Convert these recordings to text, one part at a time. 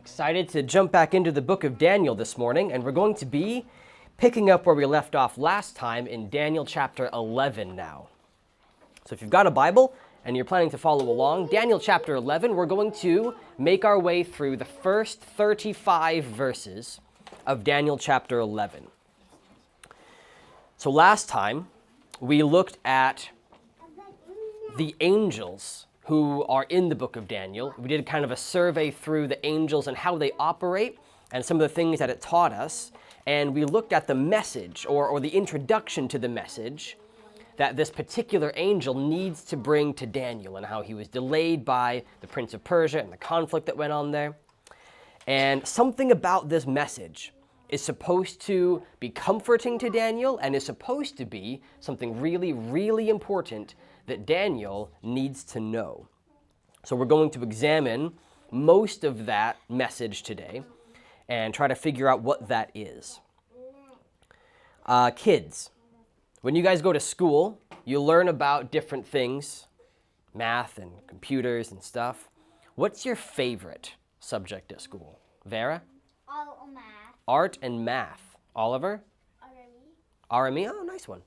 Excited to jump back into the book of Daniel this morning, and we're going to be picking up where we left off last time in Daniel chapter 11 now. So if you've got a Bible and you're planning to follow along, Daniel chapter 11, we're going to make our way through the first 35 verses of Daniel chapter 11. So last time, we looked at the angels who are in the book of Daniel. We did kind of a survey through the angels and how they operate and some of the things that it taught us. And we looked at the message or the introduction to the message that this particular angel needs to bring to Daniel and how he was delayed by the Prince of Persia and the conflict that went on there. And something about this message is supposed to be comforting to Daniel and is supposed to be something really, really important that Daniel needs to know. So we're going to examine most of that message today and try to figure out what that is. Kids, when you guys go to school, you learn about different things, math and computers and stuff. What's your favorite subject at school? Vera? Math. Art and math. Oliver? RME. RME? Oh, nice one.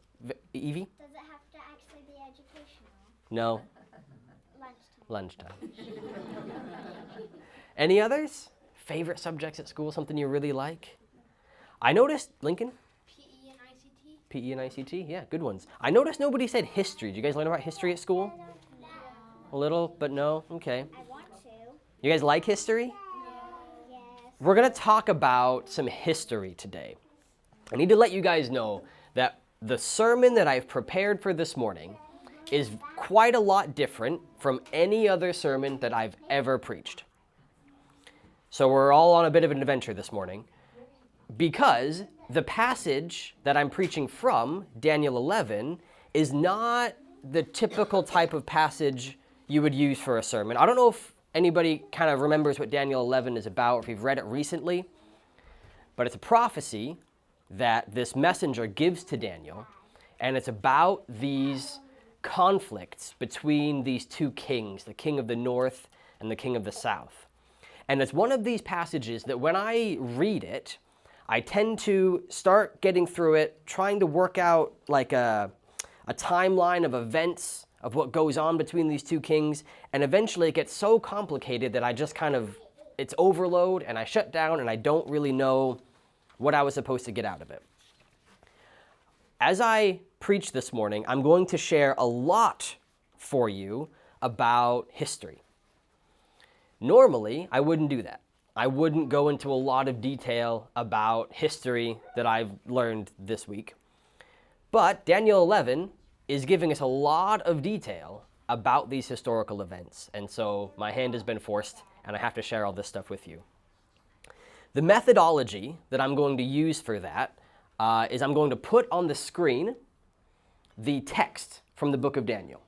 Evie? Does it have to actually be educational? No. Lunchtime. Any others? Favorite subjects at school, something you really like? I noticed, Lincoln? PE and ICT? PE and ICT, yeah, good ones. I noticed nobody said history. Did you guys learn about history at school? No. A little, but no? Okay. I want to. You guys like history? Yes. We're going to talk about some history today. I need to let you guys know that the sermon that I've prepared for this morning is quite a lot different from any other sermon that I've ever preached. So we're all on a bit of an adventure this morning because the passage that I'm preaching from, Daniel 11, is not the typical type of passage you would use for a sermon. I don't know if anybody kind of remembers what Daniel 11 is about, or if you've read it recently, but it's a prophecy that this messenger gives to Daniel, and it's about these conflicts between these two kings, the king of the north and the king of the south. And it's one of these passages that when I read it, I tend to start getting through it, trying to work out like a timeline of events of what goes on between these two kings, and eventually it gets so complicated that I just it's overload and I shut down and I don't really know what I was supposed to get out of it. As I preach this morning, I'm going to share a lot for you about history. Normally, I wouldn't do that. I wouldn't go into a lot of detail about history that I've learned this week. But Daniel 11 is giving us a lot of detail about these historical events. And so my hand has been forced and I have to share all this stuff with you. The methodology that I'm going to use for that is I'm going to put on the screen the text from the book of Daniel.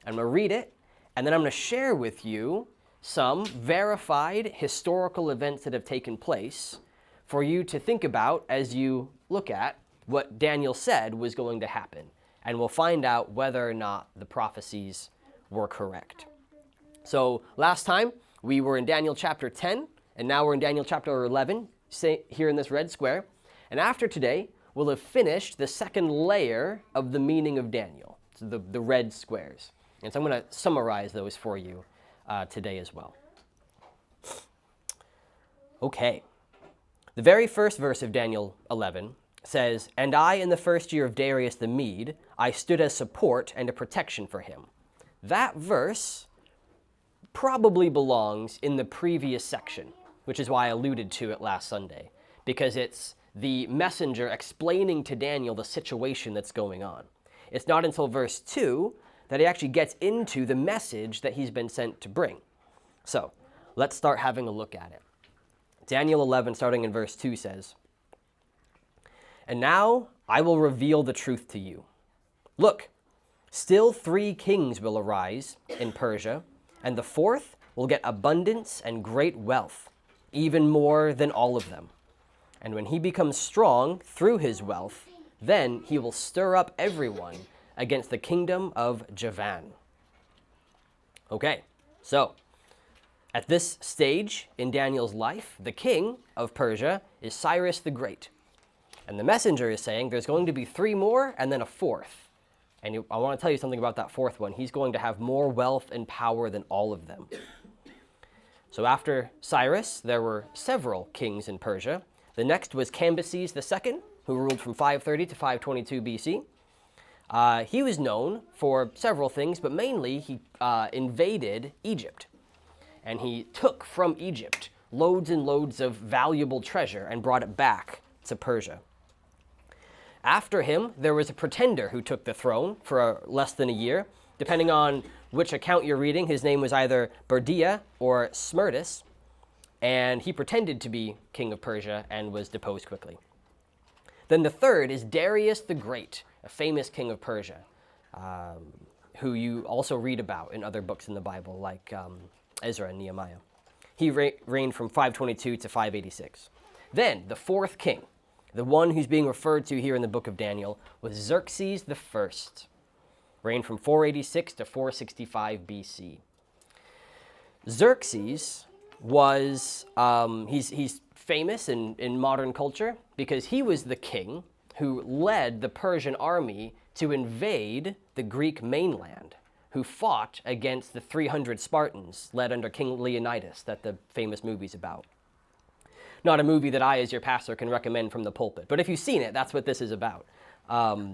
I'm going to read it, and then I'm going to share with you some verified historical events that have taken place for you to think about as you look at what Daniel said was going to happen. And we'll find out whether or not the prophecies were correct. So last time we were in Daniel chapter 10, and now we're in Daniel chapter 11, here in this red square. And after today, we'll have finished the second layer of the meaning of Daniel, so the red squares. And so I'm going to summarize those for you today as well. Okay. The very first verse of Daniel 11 says, "And I, in the first year of Darius the Mede, I stood as support and a protection for him." That verse probably belongs in the previous section, which is why I alluded to it last Sunday, because it's the messenger explaining to Daniel the situation that's going on. It's not until verse 2 that he actually gets into the message that he's been sent to bring. So let's start having a look at it. Daniel 11, starting in verse 2 says, "And now I will reveal the truth to you. Look, still 3 kings will arise in Persia, and the 4th will get abundance and great wealth, even more than all of them. And when he becomes strong through his wealth, then he will stir up everyone against the kingdom of Javan." Okay, so At this stage in Daniel's life, the king of Persia is Cyrus the Great. And the messenger is saying there's going to be 3 more and then a 4th. And I want to tell you something about that 4th one. He's going to have more wealth and power than all of them. So after Cyrus, there were several kings in Persia. The next was Cambyses II, who ruled from 530 to 522 BC. He was known for several things, but mainly he invaded Egypt. And he took from Egypt loads and loads of valuable treasure and brought it back to Persia. After him, there was a pretender who took the throne for less than a year. Depending on which account you're reading, his name was either Berdia or Smerdis, and he pretended to be king of Persia and was deposed quickly. Then the third is Darius the Great, a famous king of Persia, who you also read about in other books in the Bible, like Ezra and Nehemiah. He reigned from 522 to 586. Then the 4th king, the one who's being referred to here in the book of Daniel, was Xerxes I, reigned from 486 to 465 BC. Xerxes was, he's famous in modern culture because he was the king who led the Persian army to invade the Greek mainland, who fought against the 300 Spartans led under King Leonidas that the famous movie's about. Not a movie that I, as your pastor, can recommend from the pulpit, but if you've seen it, that's what this is about.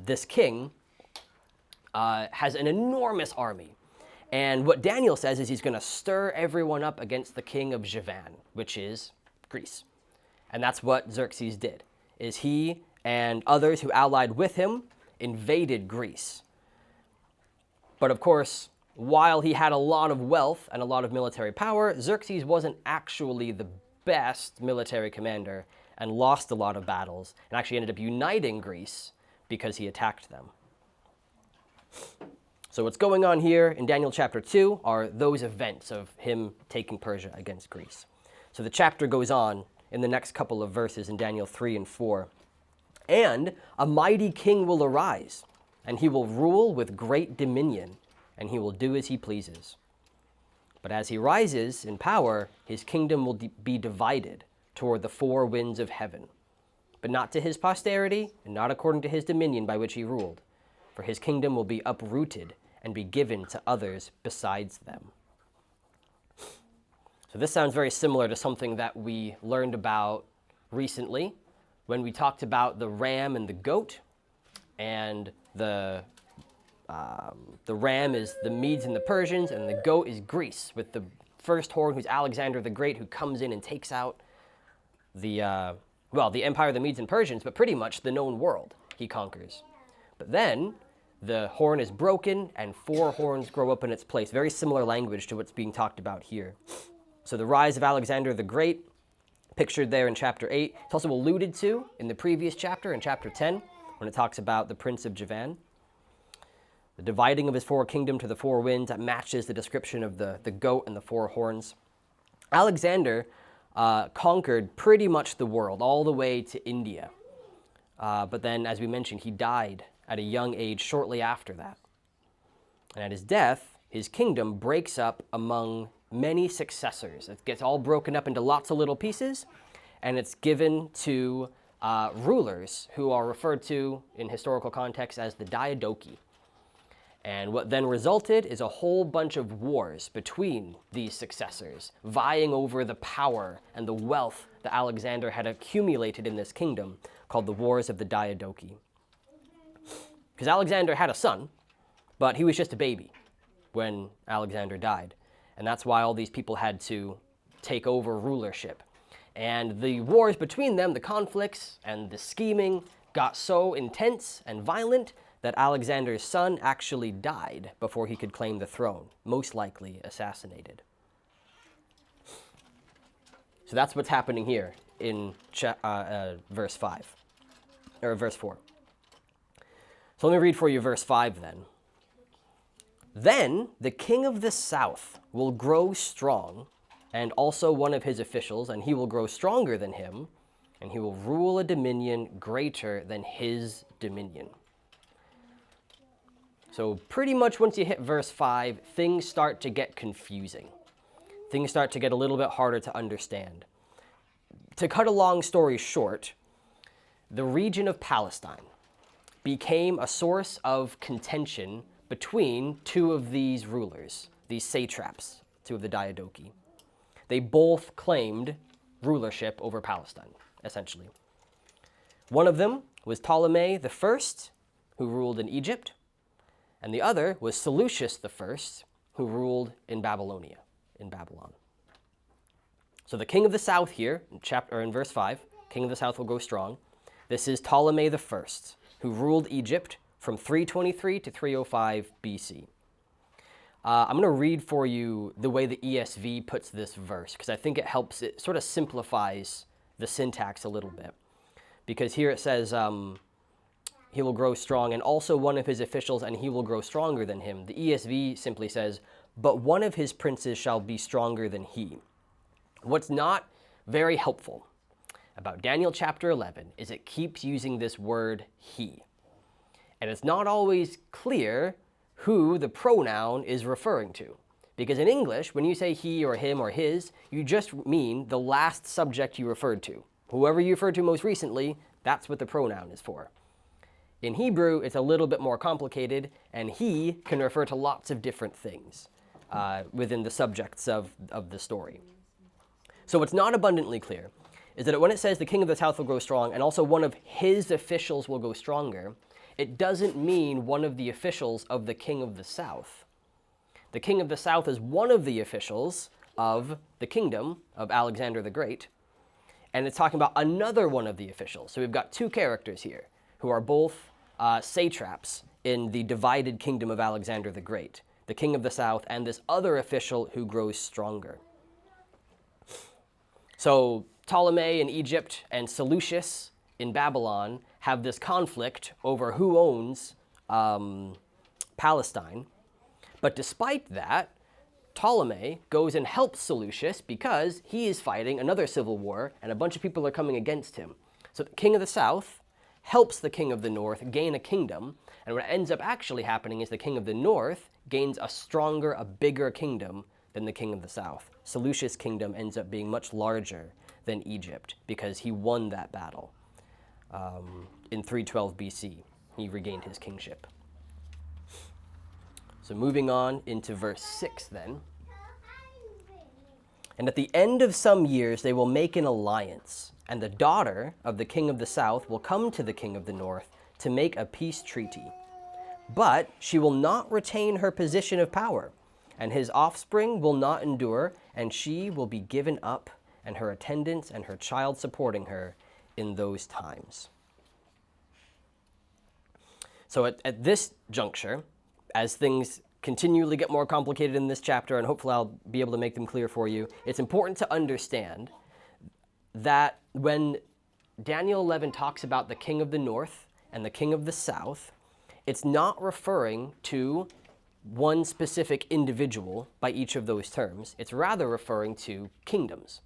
This king has an enormous army, and what Daniel says is he's going to stir everyone up against the king of Javan, which is Greece. And that's what Xerxes did, is he and others who allied with him invaded Greece. But of course, while he had a lot of wealth and a lot of military power, Xerxes wasn't actually the best military commander and lost a lot of battles and actually ended up uniting Greece because he attacked them. So what's going on here in Daniel chapter 2 are those events of him taking Persia against Greece. So the chapter goes on in the next couple of verses in Daniel 3 and 4. And a mighty king will arise, and he will rule with great dominion, and he will do as he pleases. But as he rises in power, his kingdom will be divided toward the 4 winds of heaven, but not to his posterity, and not according to his dominion by which he ruled. For his kingdom will be uprooted and be given to others besides them. So this sounds very similar to something that we learned about recently when we talked about the ram and the goat, and the ram is the Medes and the Persians, and the goat is Greece, with the first horn, who's Alexander the Great, who comes in and takes out the empire of the Medes and Persians, but pretty much the known world he conquers. But then the horn is broken and 4 horns grow up in its place. Very similar language to what's being talked about here. So the rise of Alexander the Great, pictured there in chapter 8. It's also alluded to in the previous chapter, in chapter 10, when it talks about the prince of Javan. The dividing of his 4 kingdom to the 4 winds, that matches the description of the goat and the 4 horns. Alexander conquered pretty much the world, all the way to India. But then, as we mentioned, he died at a young age shortly after that. And at his death, his kingdom breaks up among many successors. It gets all broken up into lots of little pieces, and it's given to rulers who are referred to in historical context as the Diadochi. And what then resulted is a whole bunch of wars between these successors, vying over the power and the wealth that Alexander had accumulated in this kingdom, called the Wars of the Diadochi. Because Alexander had a son, but he was just a baby when Alexander died. And that's why all these people had to take over rulership. And the wars between them, the conflicts and the scheming, got so intense and violent that Alexander's son actually died before he could claim the throne, most likely assassinated. So that's what's happening here in verse 5, or verse 4. So let me read for you verse 5 then. Then the king of the south will grow strong, and also one of his officials, and he will grow stronger than him, and he will rule a dominion greater than his dominion. So pretty much once you hit verse 5, things start to get confusing. things start to get a little bit harder to understand. To cut a long story short, the region of Palestine became a source of contention between two of these rulers, these satraps, two of the Diadochi. They both claimed rulership over Palestine, essentially. One of them was Ptolemy I, who ruled in Egypt, and the other was Seleucus I, who ruled in Babylonia, in Babylon. So the king of the south here, in verse 5, king of the south will go strong. This is Ptolemy I, who ruled Egypt from 323 to 305 BC. I'm going to read for you the way the ESV puts this verse, because I think it sort of simplifies the syntax a little bit. Because here it says, he will grow strong, and also one of his officials, and he will grow stronger than him. The ESV simply says, but one of his princes shall be stronger than he. What's not very helpful about Daniel chapter 11 is it keeps using this word he. And it's not always clear who the pronoun is referring to. Because in English, when you say he or him or his, you just mean the last subject you referred to. Whoever you referred to most recently, that's what the pronoun is for. In Hebrew, it's a little bit more complicated, and he can refer to lots of different things within the subjects of the story. So what's not abundantly clear is that when it says the king of the south will grow strong and also one of his officials will go stronger, it doesn't mean one of the officials of the king of the south. The king of the south is one of the officials of the kingdom of Alexander the Great, and it's talking about another one of the officials. So we've got two characters here who are both satraps in the divided kingdom of Alexander the Great, the king of the south and this other official who grows stronger. So Ptolemy in Egypt and Seleucus in Babylon have this conflict over who owns Palestine. But despite that, Ptolemy goes and helps Seleucus because he is fighting another civil war and a bunch of people are coming against him. So the king of the south helps the king of the north gain a kingdom, and what ends up actually happening is the king of the north gains a stronger, a bigger kingdom than the king of the south. Seleucus' kingdom ends up being much larger than Egypt because he won that battle. In 312 BC, he regained his kingship. So moving on into verse 6 then. And at the end of some years they will make an alliance, and the daughter of the king of the south will come to the king of the north to make a peace treaty. But she will not retain her position of power, and his offspring will not endure, and she will be given up, and her attendants and her child supporting her in those times. So at this juncture, as things continually get more complicated in this chapter, and hopefully I'll be able to make them clear for you, it's important to understand that when Daniel 11 talks about the king of the north and the king of the south, it's not referring to one specific individual by each of those terms. It's rather referring to kingdoms.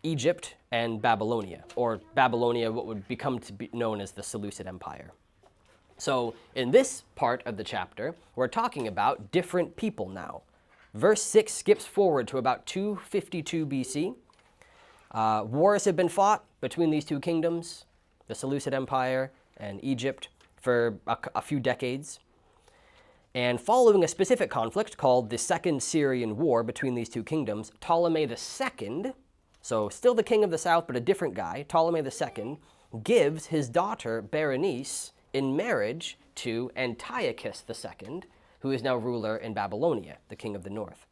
Egypt and Babylonia, or Babylonia, what would become to be known as the Seleucid Empire. So in this part of the chapter, we're talking about different people now. Verse 6 skips forward to about 252 BC. Wars have been fought between these two kingdoms, the Seleucid Empire and Egypt, for a few decades. And following a specific conflict called the Second Syrian War between these two kingdoms, Ptolemy II, so still the king of the south, but a different guy, Ptolemy II, gives his daughter Berenice in marriage to Antiochus II, who is now ruler in Babylonia, the king of the north,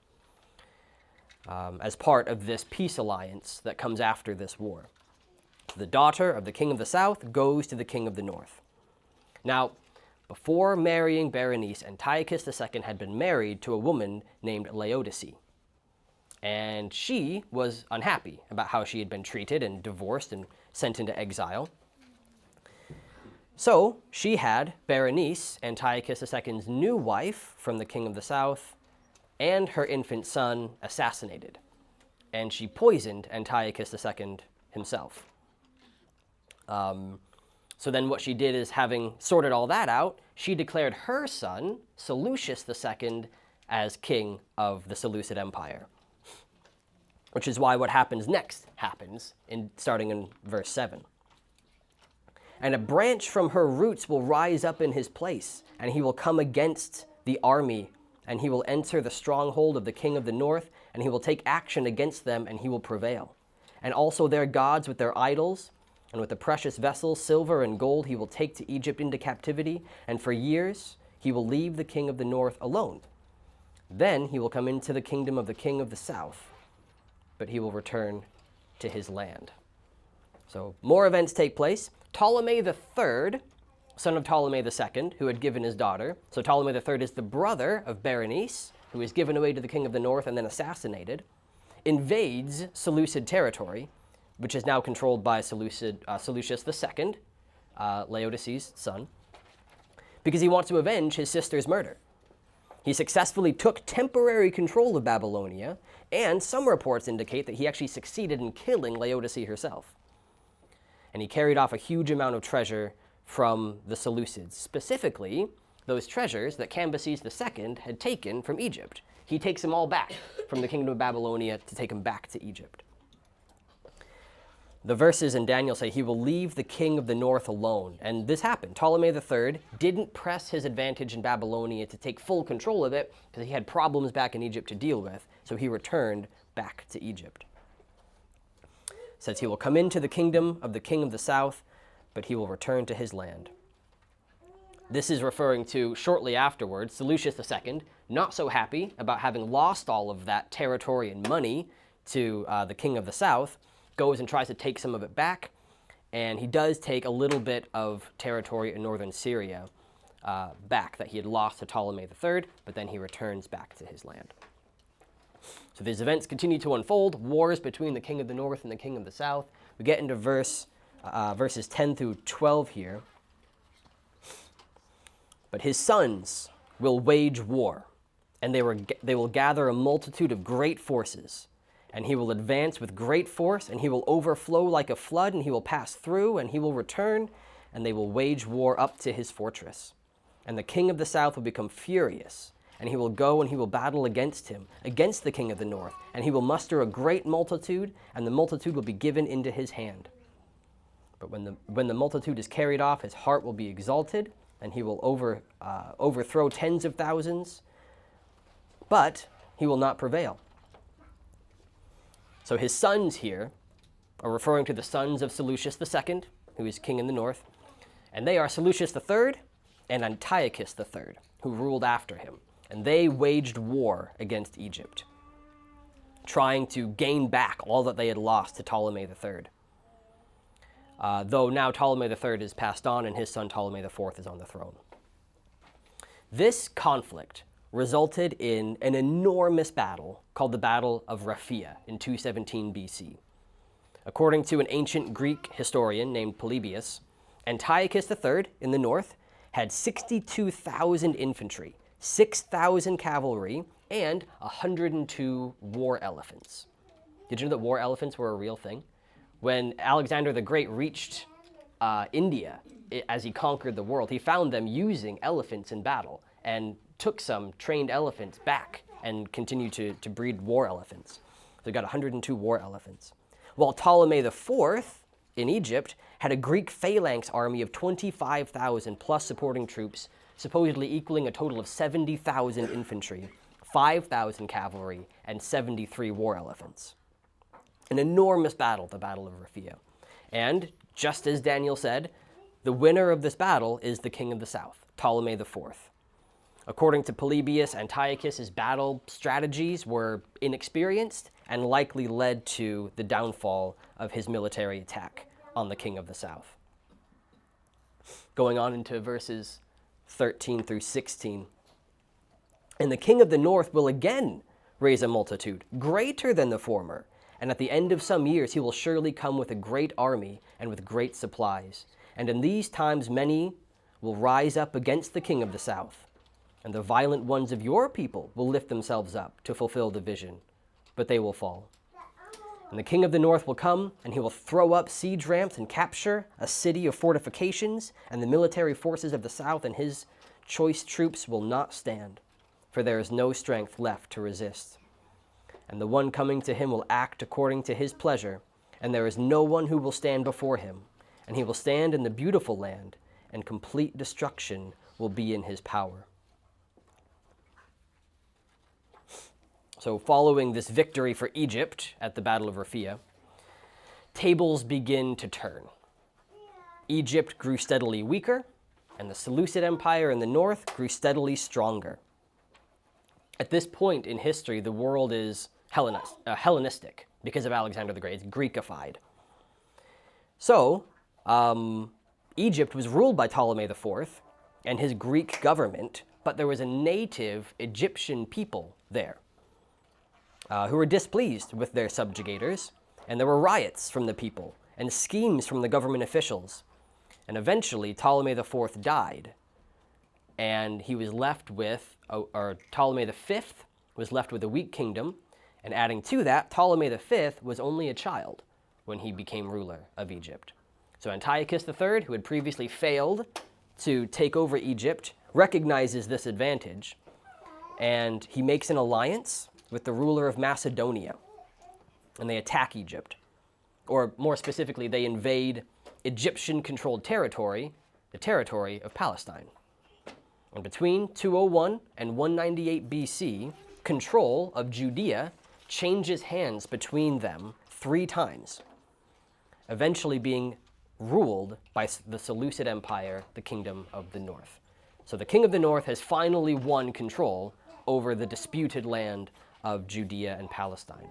as part of this peace alliance that comes after this war. The daughter of the king of the south goes to the king of the north. Now, before marrying Berenice, Antiochus II had been married to a woman named Laodice. And she was unhappy about how she had been treated and divorced and sent into exile. So she had Berenice, Antiochus II's new wife from the king of the south, and her infant son assassinated. And she poisoned Antiochus II himself. So then what she did is, having sorted all that out, she declared her son, Seleucus II, as king of the Seleucid Empire. Which is why what happens next happens, starting in verse 7. And a branch from her roots will rise up in his place, and he will come against the army, and he will enter the stronghold of the king of the north, and he will take action against them, and he will prevail. And also their gods with their idols, and with the precious vessels, silver and gold, he will take to Egypt into captivity, and for years he will leave the king of the north alone. Then he will come into the kingdom of the king of the south, but he will return to his land. So more events take place. Ptolemy III, son of Ptolemy II, who had given his daughter. So Ptolemy III is the brother of Berenice, who is given away to the king of the north and then assassinated, invades Seleucid territory, which is now controlled by Seleucus II, Laodices's son, because he wants to avenge his sister's murder. He successfully took temporary control of Babylonia, and some reports indicate that he actually succeeded in killing Laodice herself. And he carried off a huge amount of treasure from the Seleucids, specifically those treasures that Cambyses II had taken from Egypt. He takes them all back from the kingdom of Babylonia to take them back to Egypt. The verses in Daniel say he will leave the king of the north alone. And this happened. Ptolemy III didn't press his advantage in Babylonia to take full control of it because he had problems back in Egypt to deal with. So he returned back to Egypt. It says he will come into the kingdom of the king of the south, but he will return to his land. This is referring to shortly afterwards, Seleucus II, not so happy about having lost all of that territory and money to the king of the south, goes and tries to take some of it back, and he does take a little bit of territory in northern Syria back that he had lost to Ptolemy III, but then he returns back to his land. So these events continue to unfold, wars between the king of the north and the king of the south. We get into verses 10 through 12 here. But his sons will wage war, and they will gather a multitude of great forces. And he will advance with great force, and he will overflow like a flood, and he will pass through, and he will return, and they will wage war up to his fortress. And the king of the south will become furious, and he will go and he will battle against him, against the king of the north, and he will muster a great multitude, and the multitude will be given into his hand. But when the multitude is carried off, his heart will be exalted, and he will overthrow tens of thousands, but he will not prevail. So his sons here are referring to the sons of Seleucus II, who is king in the north, and they are Seleucus III and Antiochus III, who ruled after him. And they waged war against Egypt, trying to gain back all that they had lost to Ptolemy III. Though now Ptolemy III is passed on and his son Ptolemy IV is on the throne. This conflict resulted in an enormous battle called the Battle of Raphia in 217 BC. According to an ancient Greek historian named Polybius, Antiochus III in the north had 62,000 infantry, 6,000 cavalry, and 102 war elephants. Did you know that war elephants were a real thing? When Alexander the Great reached India, as he conquered the world, he found them using elephants in battle and took some trained elephants back and continued to breed war elephants. So they got 102 war elephants. While Ptolemy IV in Egypt had a Greek phalanx army of 25,000 plus supporting troops, supposedly equaling a total of 70,000 infantry, 5,000 cavalry, and 73 war elephants. An enormous battle, the Battle of Raphia. And just as Daniel said, the winner of this battle is the king of the south, Ptolemy IV. According to Polybius, Antiochus's battle strategies were inexperienced and likely led to the downfall of his military attack on the king of the south. Going on into verses 13 through 16. And the king of the north will again raise a multitude greater than the former, and at the end of some years he will surely come with a great army and with great supplies. And in these times many will rise up against the king of the south, and the violent ones of your people will lift themselves up to fulfill the vision, but they will fall. And the king of the north will come, and he will throw up siege ramps and capture a city of fortifications, and the military forces of the south and his choice troops will not stand. for there is no strength left to resist. And the one coming to him will act according to his pleasure, and there is no one who will stand before him. And he will stand in the beautiful land, and complete destruction will be in his power. So following this victory for Egypt at the Battle of Raphia, tables begin to turn. Egypt grew steadily weaker, and the Seleucid Empire in the north grew steadily stronger. At this point in history, the world is Hellenistic because of Alexander the Great. It's Greekified. So, Egypt was ruled by Ptolemy IV and his Greek government, but there was a native Egyptian people there who were displeased with their subjugators, and there were riots from the people and schemes from the government officials. And eventually, Ptolemy IV died, and he was left with, or Ptolemy V was left with a weak kingdom, and adding to that, Ptolemy V was only a child when he became ruler of Egypt. So Antiochus III, who had previously failed to take over Egypt, recognizes this advantage, and he makes an alliance with the ruler of Macedonia, and they attack Egypt. Or more specifically, they invade Egyptian-controlled territory, the territory of Palestine. And between 201 and 198 BC, control of Judea changes hands between them 3 times, eventually being ruled by the Seleucid Empire, the Kingdom of the North. So the King of the North has finally won control over the disputed land of Judea and Palestine.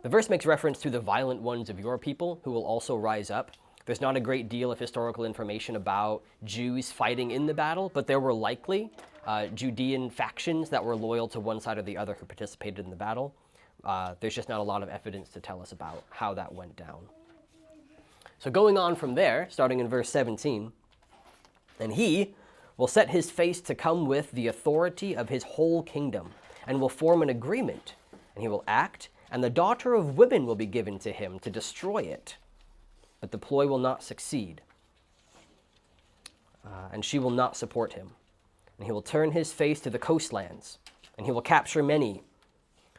The verse makes reference to the violent ones of your people who will also rise up. There's not a great deal of historical information about Jews fighting in the battle, but there were likely Judean factions that were loyal to one side or the other who participated in the battle. There's just not a lot of evidence to tell us about how that went down. So going on from there, starting in verse 17, and he will set his face to come with the authority of his whole kingdom, and will form an agreement, and he will act, and the daughter of women will be given to him to destroy it. But the ploy will not succeed, and she will not support him. And he will turn his face to the coastlands, and he will capture many.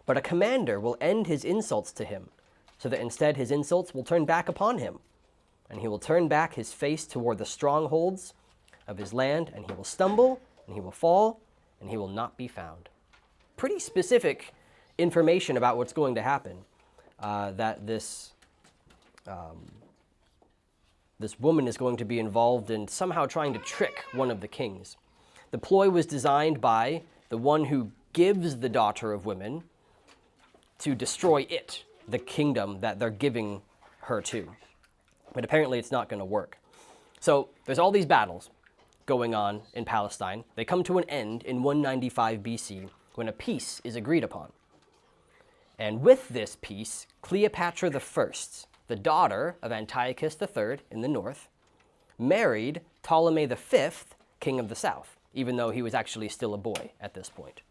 But a commander will end his insults to him, so that instead his insults will turn back upon him. And he will turn back his face toward the strongholds of his land, and he will stumble, and he will fall, and he will not be found. Pretty specific information about what's going to happen, that this woman is going to be involved in somehow trying to trick one of the kings. The ploy was designed by the one who gives the daughter of women to destroy it, the kingdom that they're giving her to. But apparently it's not going to work. So there's all these battles going on in Palestine. They come to an end in 195 BC when a peace is agreed upon. And with this peace, Cleopatra I, the daughter of Antiochus III in the north, married Ptolemy V, king of the south, even though he was actually still a boy at this point.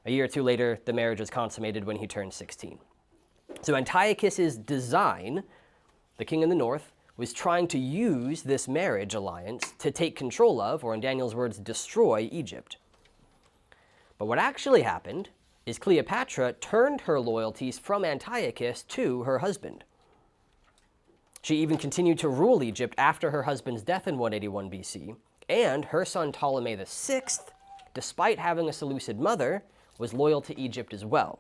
A year or two later, the marriage was consummated when he turned 16. So Antiochus's design, the king in the north, was trying to use this marriage alliance to take control of, or in Daniel's words, destroy Egypt. But what actually happened is Cleopatra turned her loyalties from Antiochus to her husband. She even continued to rule Egypt after her husband's death in 181 BC, and her son Ptolemy VI, despite having a Seleucid mother, was loyal to Egypt as well.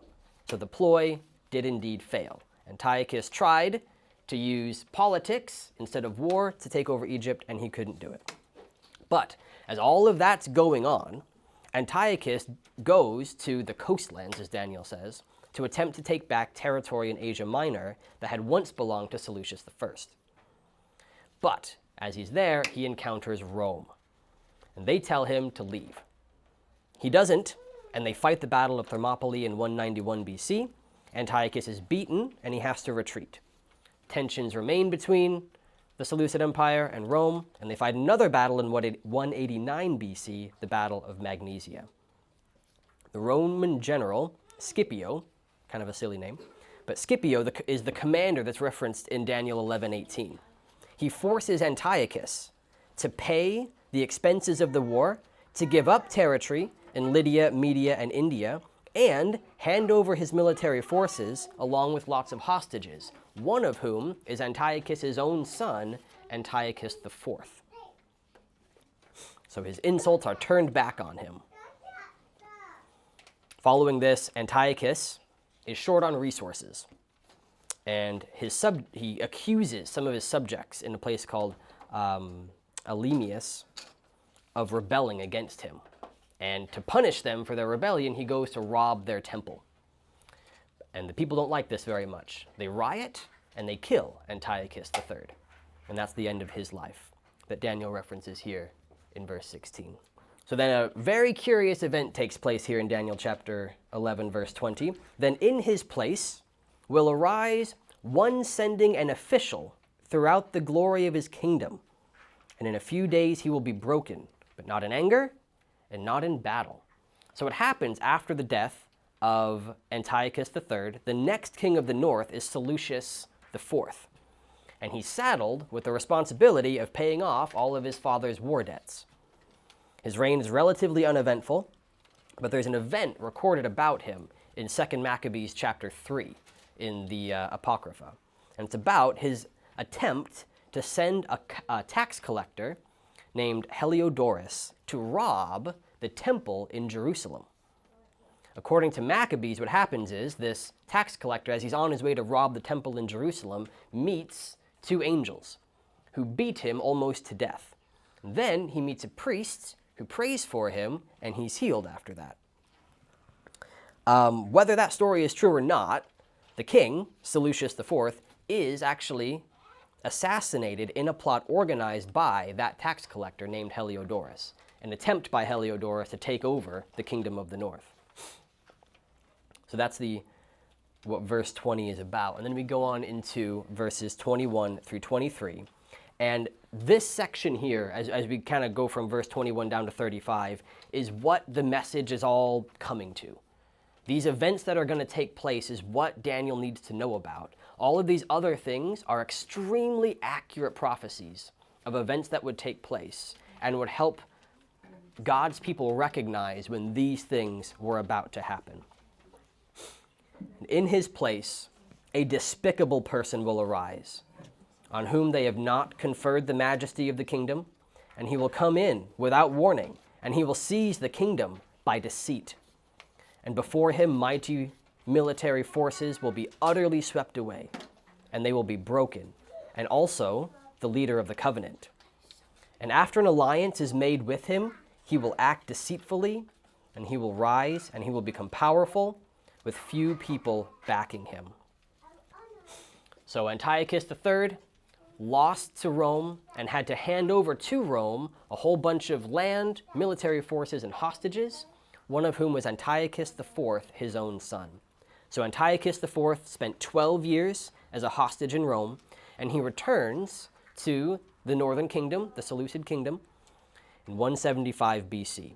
So the ploy did indeed fail. Antiochus tried to use politics instead of war to take over Egypt, and he couldn't do it. But as all of that's going on, Antiochus goes to the coastlands, as Daniel says, to attempt to take back territory in Asia Minor that had once belonged to Seleucus I. But as he's there, he encounters Rome, and they tell him to leave. He doesn't, and they fight the Battle of Thermopylae in 191 BC. Antiochus is beaten, and he has to retreat. Tensions remain between the Seleucid Empire and Rome, and they fight another battle in 189 BC, the Battle of Magnesia. The Roman general, Scipio, kind of a silly name, but Scipio is the commander that's referenced in Daniel 11:18. He forces Antiochus to pay the expenses of the war to give up territory in Lydia, Media, and India, and hand over his military forces along with lots of hostages, one of whom is Antiochus' own son, Antiochus IV. So his insults are turned back on him. Following this, Antiochus is short on resources, and he accuses some of his subjects in a place called Elemius of rebelling against him. And to punish them for their rebellion, he goes to rob their temple. And the people don't like this very much. They riot and they kill Antiochus III. And that's the end of his life that Daniel references here in verse 16. So then a very curious event takes place here in Daniel chapter 11, verse 20. Then in his place will arise one sending an official throughout the glory of his kingdom. And in a few days he will be broken, but not in anger and not in battle. So what happens after the death of Antiochus III, the next king of the north is Seleucus IV. And he's saddled with the responsibility of paying off all of his father's war debts. His reign is relatively uneventful, but there's an event recorded about him in 2 Maccabees chapter 3 in the Apocrypha. And it's about his attempt to send a tax collector named Heliodorus to rob the temple in Jerusalem. According to Maccabees, what happens is this tax collector, as he's on his way to rob the temple in Jerusalem, meets two angels who beat him almost to death. Then he meets a priest who prays for him, and he's healed after that. Whether that story is true or not, the king, Seleucus IV, is actually assassinated in a plot organized by that tax collector named Heliodorus, an attempt by Heliodorus to take over the kingdom of the north. So that's what verse 20 is about. And then we go on into verses 21 through 23. And this section here, as we kind of go from verse 21 down to 35, is what the message is all coming to. These events that are going to take place is what Daniel needs to know about. All of these other things are extremely accurate prophecies of events that would take place and would help God's people recognize when these things were about to happen. In his place, a despicable person will arise, on whom they have not conferred the majesty of the kingdom, and he will come in without warning, and he will seize the kingdom by deceit. And before him mighty military forces will be utterly swept away, and they will be broken, and also the leader of the covenant. And after an alliance is made with him, he will act deceitfully, and he will rise, and he will become powerful, with few people backing him. So Antiochus III lost to Rome and had to hand over to Rome a whole bunch of land, military forces, and hostages, one of whom was Antiochus IV, his own son. So Antiochus IV spent 12 years as a hostage in Rome, and he returns to the northern kingdom, the Seleucid kingdom, in 175 BC.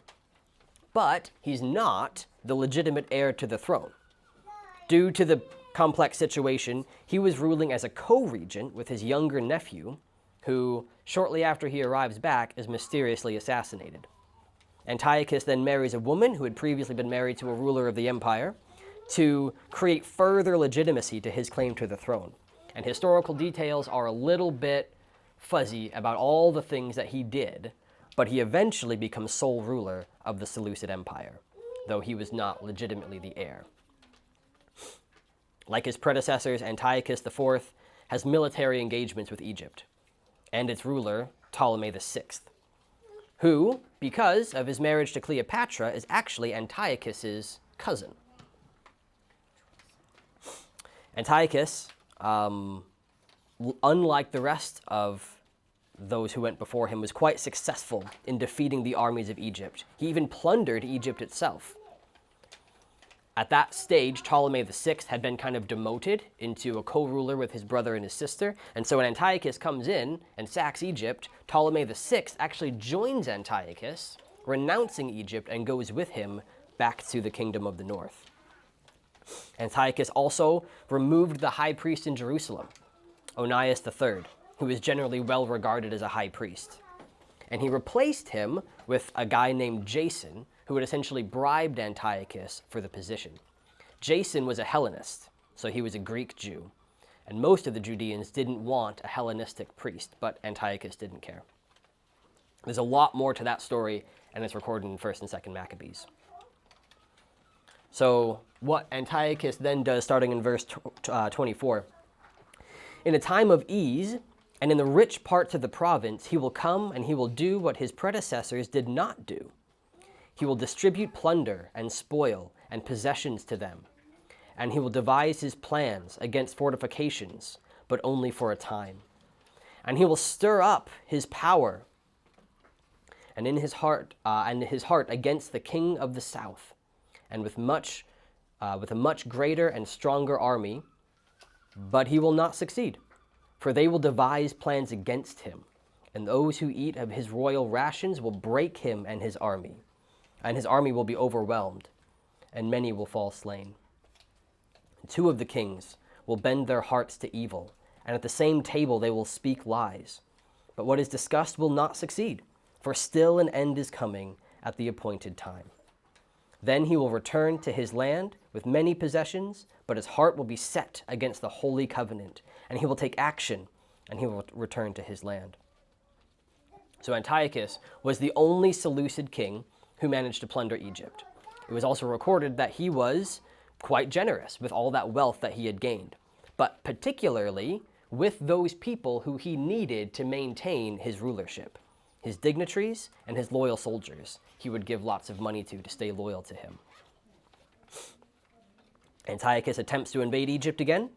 But he's not the legitimate heir to the throne. Due to the complex situation, he was ruling as a co-regent with his younger nephew, who, shortly after he arrives back, is mysteriously assassinated. Antiochus then marries a woman who had previously been married to a ruler of the empire to create further legitimacy to his claim to the throne. And historical details are a little bit fuzzy about all the things that he did, but he eventually becomes sole ruler of the Seleucid Empire, though he was not legitimately the heir. Like his predecessors, Antiochus IV has military engagements with Egypt and its ruler, Ptolemy VI, who, because of his marriage to Cleopatra, is actually Antiochus's cousin. Antiochus, unlike the rest of those who went before him, was quite successful in defeating the armies of Egypt. He even plundered Egypt itself. At that stage, Ptolemy VI had been kind of demoted into a co-ruler with his brother and his sister. And so when Antiochus comes in and sacks Egypt, Ptolemy VI actually joins Antiochus, renouncing Egypt, and goes with him back to the kingdom of the north. Antiochus also removed the high priest in Jerusalem, Onias III, who is generally well regarded as a high priest. and he replaced him with a guy named Jason, who had essentially bribed Antiochus for the position. Jason was a Hellenist, so he was a Greek Jew, and most of the Judeans didn't want a Hellenistic priest, but Antiochus didn't care. There's a lot more to that story, and it's recorded in 1st and 2nd Maccabees. So what Antiochus then does, starting in verse 24, in a time of ease and in the rich parts of the province, he will come and he will do what his predecessors did not do. He will distribute plunder and spoil and possessions to them, and he will devise his plans against fortifications, but only for a time. And he will stir up his power and in his heart against the king of the south, and with a much greater and stronger army, but he will not succeed, for they will devise plans against him, and those who eat of his royal rations will break him and his army will be overwhelmed, and many will fall slain. 2 of the kings will bend their hearts to evil, and at the same table they will speak lies. But what is discussed will not succeed, for still an end is coming at the appointed time. Then he will return to his land with many possessions, but his heart will be set against the holy covenant, and he will take action, and he will return to his land. So Antiochus was the only Seleucid king who managed to plunder Egypt. It was also recorded that he was quite generous with all that wealth that he had gained, but particularly with those people who he needed to maintain his rulership. His dignitaries and his loyal soldiers, he would give lots of money to stay loyal to him. Antiochus attempts to invade Egypt again,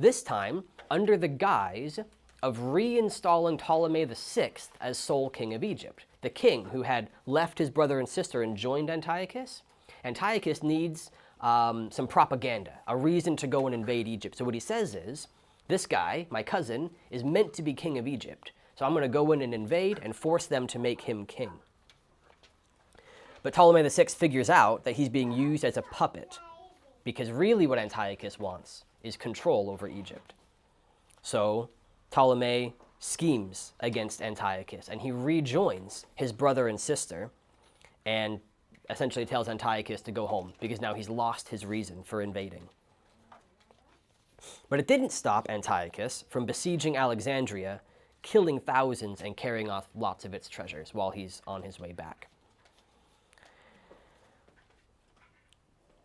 this time under the guise of reinstalling Ptolemy VI as sole king of Egypt, the king who had left his brother and sister and joined Antiochus. Antiochus needs some propaganda, a reason to go and invade Egypt. So what he says is, this guy, my cousin, is meant to be king of Egypt, so I'm going to go in and invade and force them to make him king. But Ptolemy VI figures out that he's being used as a puppet, because really what Antiochus wants is control over Egypt. So Ptolemy schemes against Antiochus, and he rejoins his brother and sister, and essentially tells Antiochus to go home, because now he's lost his reason for invading. But it didn't stop Antiochus from besieging Alexandria, killing thousands and carrying off lots of its treasures while he's on his way back.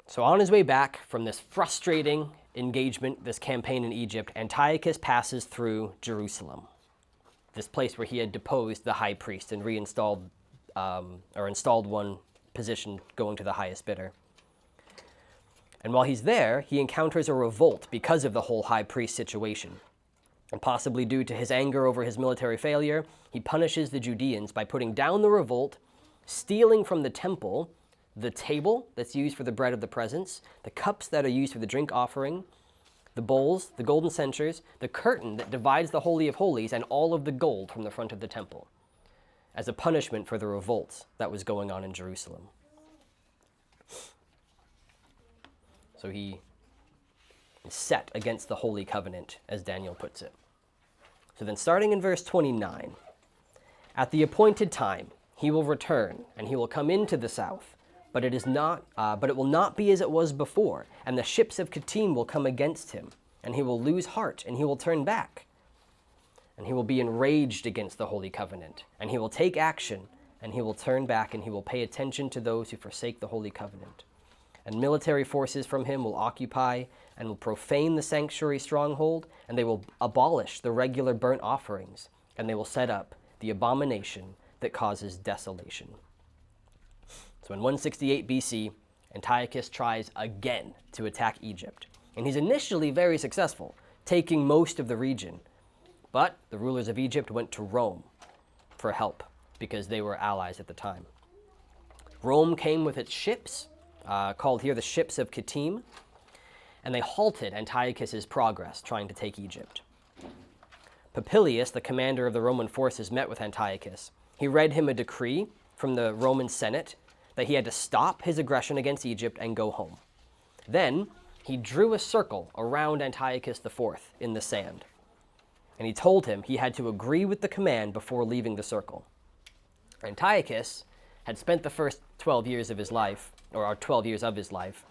So on his way back from this frustrating engagement, this campaign in Egypt, Antiochus passes through Jerusalem, this place where he had deposed the high priest and reinstalled or installed one position going to the highest bidder. And while he's there, he encounters a revolt because of the whole high priest situation. And possibly due to his anger over his military failure, he punishes the Judeans by putting down the revolt, stealing from the temple the table that's used for the bread of the presence, the cups that are used for the drink offering, the bowls, the golden censers, the curtain that divides the Holy of Holies, and all of the gold from the front of the temple, as a punishment for the revolt that was going on in Jerusalem. So he is set against the Holy Covenant, as Daneil puts it. So then starting in verse 29, at the appointed time he will return, and he will come into the south, but it will not be as it was before, and the ships of Kittim will come against him, and he will lose heart, and he will turn back. And he will be enraged against the Holy Covenant, and he will take action, and he will turn back, and he will pay attention to those who forsake the Holy Covenant. And military forces from him will occupy and will profane the sanctuary stronghold, and they will abolish the regular burnt offerings, and they will set up the abomination that causes desolation. So in 168 BC, Antiochus tries again to attack Egypt, and he's initially very successful, taking most of the region. But the rulers of Egypt went to Rome for help, because they were allies at the time. Rome came with its ships, called here the ships of Kittim, and they halted Antiochus's progress trying to take Egypt. Popilius, the commander of the Roman forces, met with Antiochus. He read him a decree from the Roman Senate that he had to stop his aggression against Egypt and go home. Then he drew a circle around Antiochus IV in the sand, and he told him he had to agree with the command before leaving the circle. Antiochus had spent the first 12 years of his life, or 12 years of his life,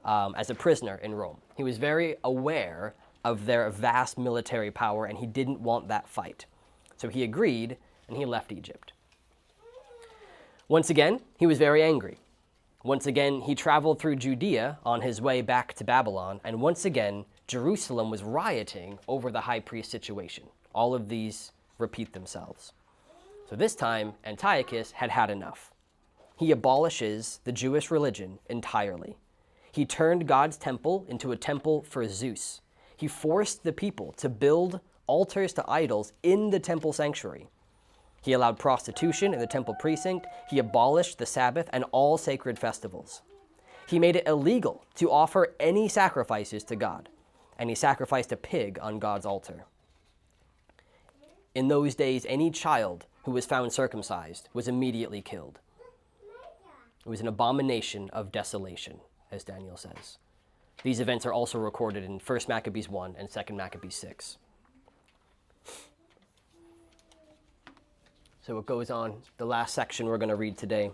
as a prisoner in Rome. He was very aware of their vast military power, and he didn't want that fight. So he agreed, and he left Egypt. Once again, he was very angry. Once again, he traveled through Judea on his way back to Babylon, and once again, Jerusalem was rioting over the high priest situation. All of these repeat themselves. So this time, Antiochus had had enough. He abolishes the Jewish religion entirely. He turned God's temple into a temple for Zeus. He forced the people to build altars to idols in the temple sanctuary. He allowed prostitution in the temple precinct. He abolished the Sabbath and all sacred festivals. He made it illegal to offer any sacrifices to God, and he sacrificed a pig on God's altar. In those days, any child who was found circumcised was immediately killed. It was an abomination of desolation, as Daneil says. These events are also recorded in 1 Maccabees 1 and 2 Maccabees 6. So it goes on, the last section we're going to read today.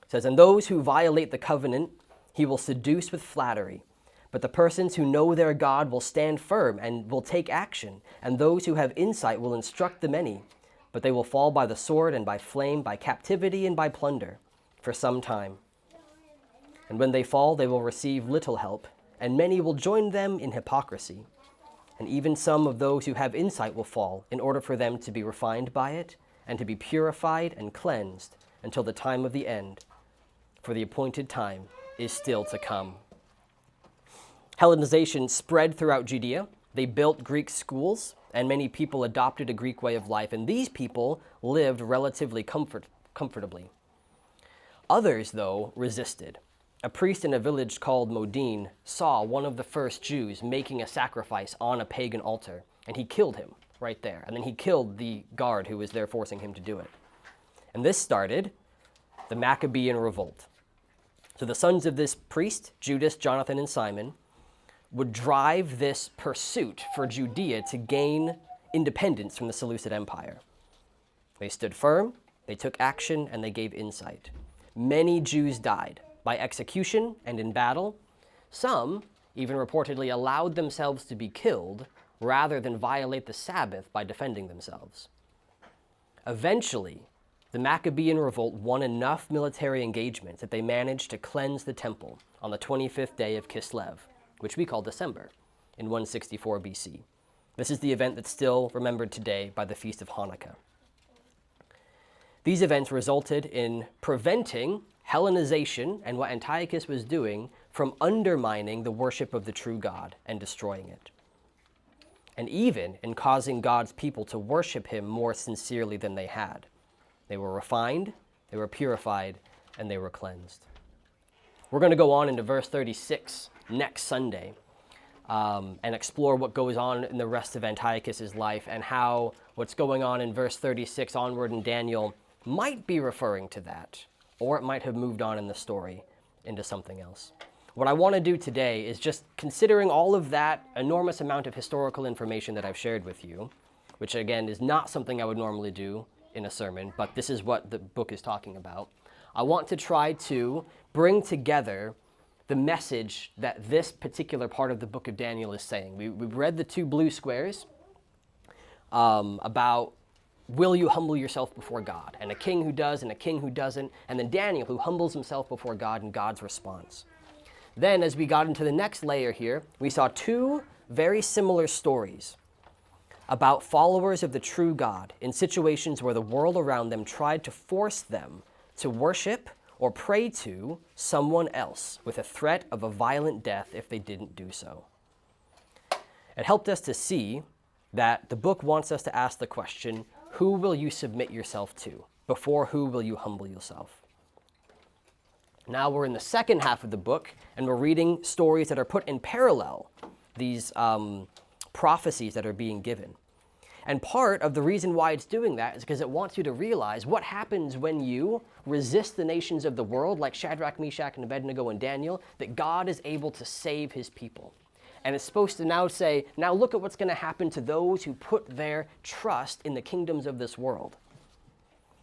It says, "And those who violate the covenant, he will seduce with flattery. But the persons who know their God will stand firm and will take action. And those who have insight will instruct the many. But they will fall by the sword and by flame, by captivity and by plunder, for some time. And when they fall, they will receive little help, and many will join them in hypocrisy. And even some of those who have insight will fall, in order for them to be refined by it, and to be purified and cleansed until the time of the end. For the appointed time is still to come." Hellenization spread throughout Judea. They built Greek schools, and many people adopted a Greek way of life, and these people lived relatively comfortably. Others, though, resisted. A priest in a village called Modin saw one of the first Jews making a sacrifice on a pagan altar, and he killed him right there. And then he killed the guard who was there forcing him to do it. And this started the Maccabean revolt. So the sons of this priest, Judas, Jonathan, and Simon, would drive this pursuit for Judea to gain independence from the Seleucid Empire. They stood firm, they took action, and they gave insight. Many Jews died by execution and in battle. Some even reportedly allowed themselves to be killed rather than violate the Sabbath by defending themselves. Eventually, the Maccabean revolt won enough military engagement that they managed to cleanse the temple on the 25th day of Kislev, which we call December, in 164 BC. This is the event that's still remembered today by the Feast of Hanukkah. These events resulted in preventing Hellenization and what Antiochus was doing from undermining the worship of the true God and destroying it. And even in causing God's people to worship him more sincerely than they had. They were refined, they were purified, and they were cleansed. We're going to go on into verse 36 next Sunday and explore what goes on in the rest of Antiochus' life and how what's going on in verse 36 onward in Daniel might be referring to that, or it might have moved on in the story into something else. What I want to do today is just considering all of that enormous amount of historical information that I've shared with you, which again is not something I would normally do in a sermon, but this is what the book is talking about. I want to try to bring together the message that this particular part of the book of Daniel is saying. We've read the two blue squares about will you humble yourself before God, and a king who does and a king who doesn't, and then Daniel who humbles himself before God and God's response. Then as we got into the next layer here, we saw two very similar stories about followers of the true God in situations where the world around them tried to force them to worship or pray to someone else with a threat of a violent death if they didn't do so. It helped us to see that the book wants us to ask the question, who will you submit yourself to? Before who will you humble yourself? Now we're in the second half of the book, and we're reading stories that are put in parallel, these prophecies that are being given. And part of the reason why it's doing that is because it wants you to realize what happens when you resist the nations of the world, like Shadrach, Meshach, and Abednego and Daniel, that God is able to save his people. And it's supposed to now say, now look at what's going to happen to those who put their trust in the kingdoms of this world.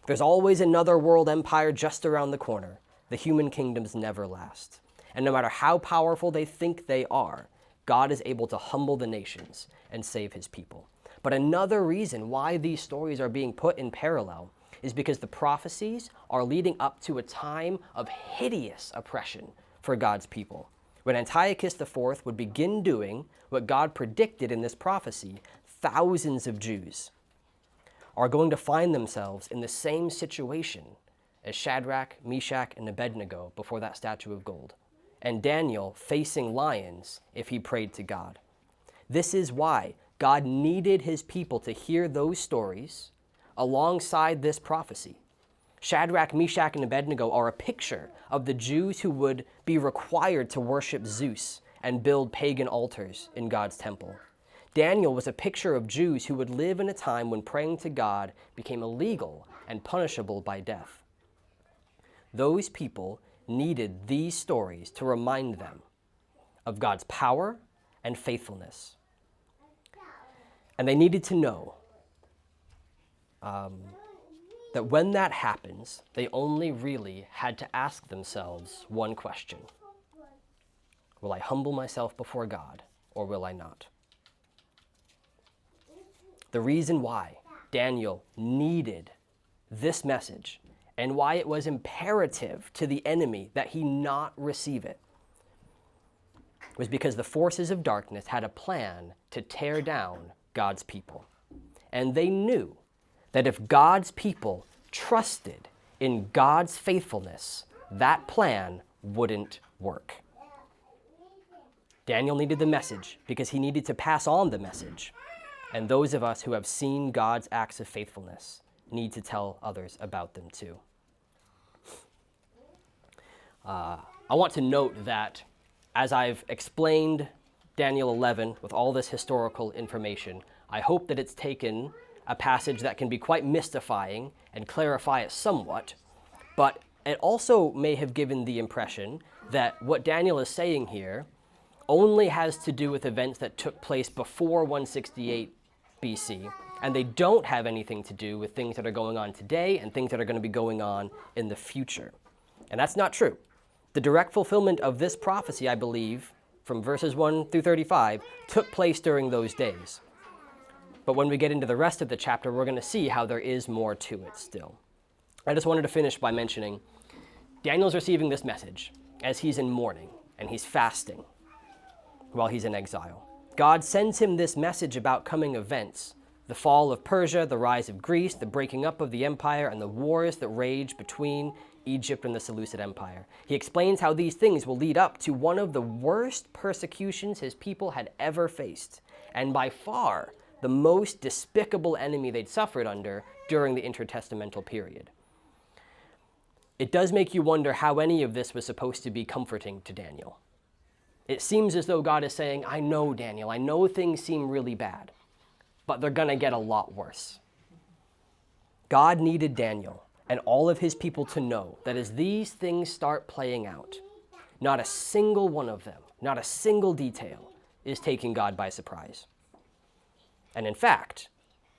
There's always another world empire just around the corner. The human kingdoms never last. And no matter how powerful they think they are, God is able to humble the nations and save his people. But another reason why these stories are being put in parallel is because the prophecies are leading up to a time of hideous oppression for God's people. When Antiochus IV would begin doing what God predicted in this prophecy, thousands of Jews are going to find themselves in the same situation as Shadrach, Meshach, and Abednego before that statue of gold, and Daniel facing lions if he prayed to God. This is why God needed his people to hear those stories alongside this prophecy. Shadrach, Meshach, and Abednego are a picture of the Jews who would be required to worship Zeus and build pagan altars in God's temple. Daniel was a picture of Jews who would live in a time when praying to God became illegal and punishable by death. Those people needed these stories to remind them of God's power and faithfulness. And they needed to know that when that happens, they only really had to ask themselves one question. Will I humble myself before God, or will I not? The reason why Daniel needed this message and why it was imperative to the enemy that he not receive it was because the forces of darkness had a plan to tear down God's people. And they knew that if God's people trusted in God's faithfulness, that plan wouldn't work. Daniel needed the message because he needed to pass on the message. And those of us who have seen God's acts of faithfulness need to tell others about them too. I want to note that as I've explained Daniel 11 with all this historical information, I hope that it's taken a passage that can be quite mystifying and clarify it somewhat, but it also may have given the impression that what Daniel is saying here only has to do with events that took place before 168 BC, and they don't have anything to do with things that are going on today and things that are going to be going on in the future. And that's not true. The direct fulfillment of this prophecy, I believe, from verses 1 through 35, took place during those days. But when we get into the rest of the chapter, we're going to see how there is more to it still. I just wanted to finish by mentioning Daniel's receiving this message as he's in mourning and he's fasting while he's in exile. God sends him this message about coming events: the fall of Persia, the rise of Greece, the breaking up of the empire, and the wars that rage between Egypt and the Seleucid Empire. He explains how these things will lead up to one of the worst persecutions his people had ever faced, and by far the most despicable enemy they'd suffered under during the intertestamental period. It does make you wonder how any of this was supposed to be comforting to Daniel. It seems as though God is saying, I know, Daniel, I know things seem really bad, but they're going to get a lot worse. God needed Daniel and all of his people to know that as these things start playing out, not a single one of them, not a single detail is taking God by surprise. And in fact,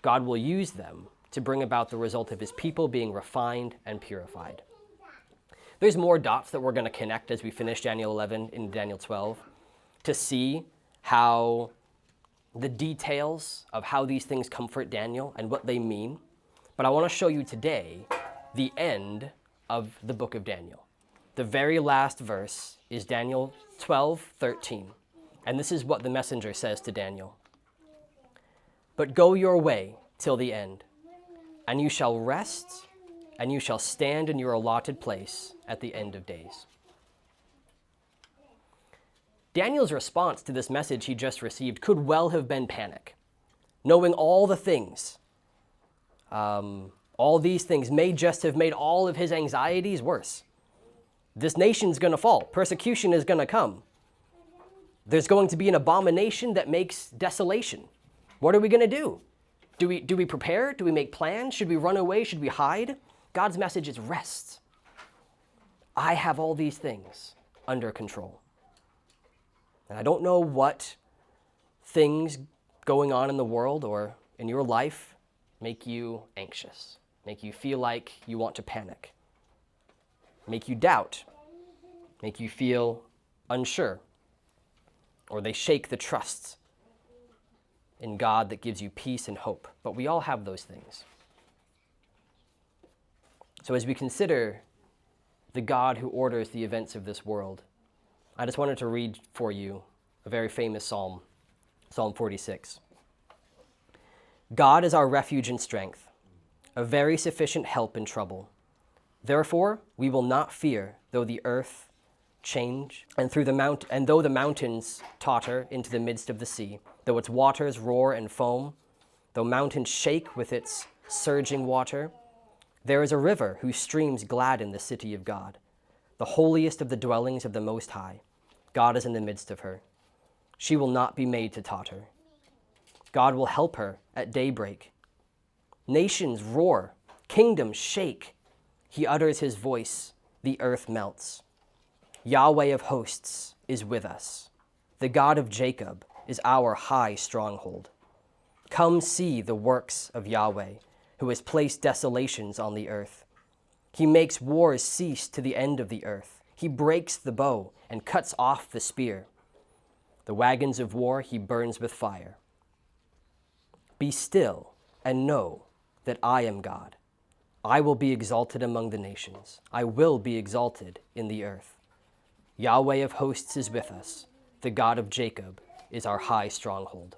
God will use them to bring about the result of his people being refined and purified. There's more dots that we're going to connect as we finish Daniel 11 and Daniel 12 to see how the details of how these things comfort Daniel and what they mean. But I want to show you today the end of the book of Daniel. The very last verse is Daniel 12:13. And this is what the messenger says to Daniel. But go your way till the end, and you shall rest, and you shall stand in your allotted place at the end of days. Daniel's response to this message he just received could well have been panic. Knowing all the things, all these things may just have made all of his anxieties worse. This nation's going to fall. Persecution is going to come. There's going to be an abomination that makes desolation. What are we going to do? Do we prepare? Do we make plans? Should we run away? Should we hide? God's message is rest. I have all these things under control. And I don't know what things going on in the world or in your life make you anxious, make you feel like you want to panic, make you doubt, make you feel unsure, or they shake the trust in God that gives you peace and hope. But we all have those things. So as we consider the God who orders the events of this world, I just wanted to read for you a very famous psalm, Psalm 46. God is our refuge and strength, a very sufficient help in trouble. Therefore, we will not fear, though the earth change, and though the mountains totter into the midst of the sea, though its waters roar and foam, though mountains shake with its surging water. There is a river whose streams gladden the city of God, the holiest of the dwellings of the Most High. God is in the midst of her. She will not be made to totter. God will help her at daybreak. Nations roar, kingdoms shake. He utters his voice, the earth melts. Yahweh of hosts is with us. The God of Jacob is our high stronghold. Come see the works of Yahweh, who has placed desolations on the earth. He makes wars cease to the end of the earth. He breaks the bow and cuts off the spear. The wagons of war he burns with fire. Be still and know that I am God. I will be exalted among the nations. I will be exalted in the earth. Yahweh of hosts is with us. The God of Jacob is our high stronghold.